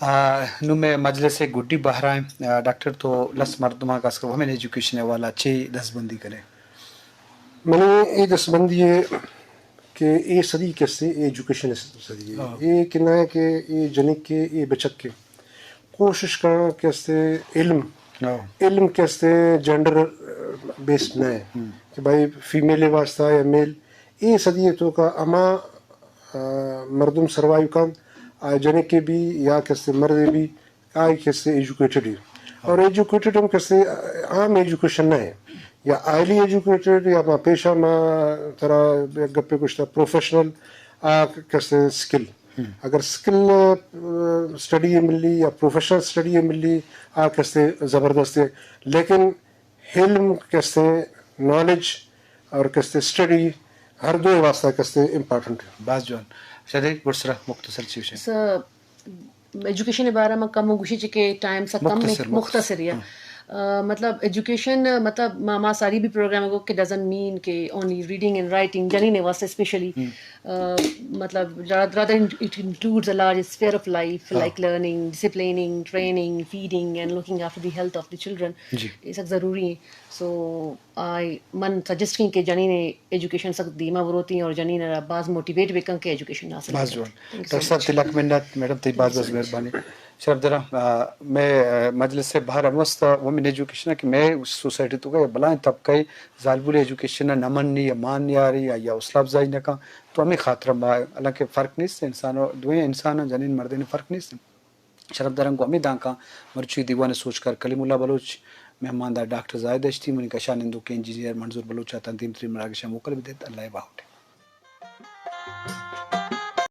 میں مجلس گڈی بہرائیں ڈاکٹر تو لس مردمہ کا ہمیں ایجوکیشن والا اچھی دس بندی کرے میں نے یہ دس بندی ہے کہ یہ صدی کیسے ایجوکیشن صدی ہے یہ کہنا ہے کہ یہ جنک کے یہ بچک کے کوشش کرنا کیسے علم کیسے جینڈر بیسڈ نہ ہے کہ بھائی فیمیل واسطہ یا میل یہ صدی ہے تو کا اما مردم سروائیو کم جنک کے بھی یا کیسے مرد بھی آئی کیسے ایجوکیٹڈ ہے اور ایجوکیٹڈ ہم کیسے عام ایجوکیشن نہ ہے یا آئلی ایجوکیٹڈ یا ماں پیشہ ماں طرح گپے کچھ پروفیشنل کیسے اسکل اگر اسکل اسٹڈی ملی یا پروفیشنل اسٹڈی ملی کیسے زبردست ہے لیکن علم کیسے نالج اور کیسے اسٹڈی ہر دو واسطہ کیسے امپارٹنٹ ہے بعض جوان شدید برسرہ مختصر چیز ہے ایجوکیشن کے بارے میں کم گوشی چکے ٹائم سا کم مختصر ہے مطلب ایجوکیشن مطلب ماں ساری بھی پروگرام کو کہ ڈزنٹ مین کہ اونلی ریڈنگ اینڈ رائٹنگ جنی نے واسطے اسپیشلی مطلب rather it includes a large sphere of life like learning, disciplining, training, feeding and looking after the health of the children. یہ سب ضروری ہیں. سو من سجسٹ کی کہ جنی نے ایجوکیشن سخت دیما وروتی ہیں اور جنی نے بعض موٹیویٹ بھی کہ ایجوکیشن حاصل بعض جوان ڈاکٹر صاحب تلک منت میڈم تی بعض مہربانی شرف درہ میں مجلس سے باہر امست وومن ایجوکیشن کہ میں سوسائٹی تو کہ بلائیں طبقہ ظالبول ایجوکیشن نمنی یا مان یاری یا حوصلہ افزائی نہ کا تو ہمیں خاطر حالانکہ فرق نہیں سے انسانوں دوئیں انسان جنین مردین فرق نہیں سے شرف درم کو ہمیں دانکا مرچی دیوان سوچ کر کلیم اللہ بلوچ مہماندار ڈاکٹر زاہد اشتی منی کشان اندو کے انجینئر منظور بلوچ تنظیم تری مراکشہ موکل بھی دیتا اللہ باہوٹے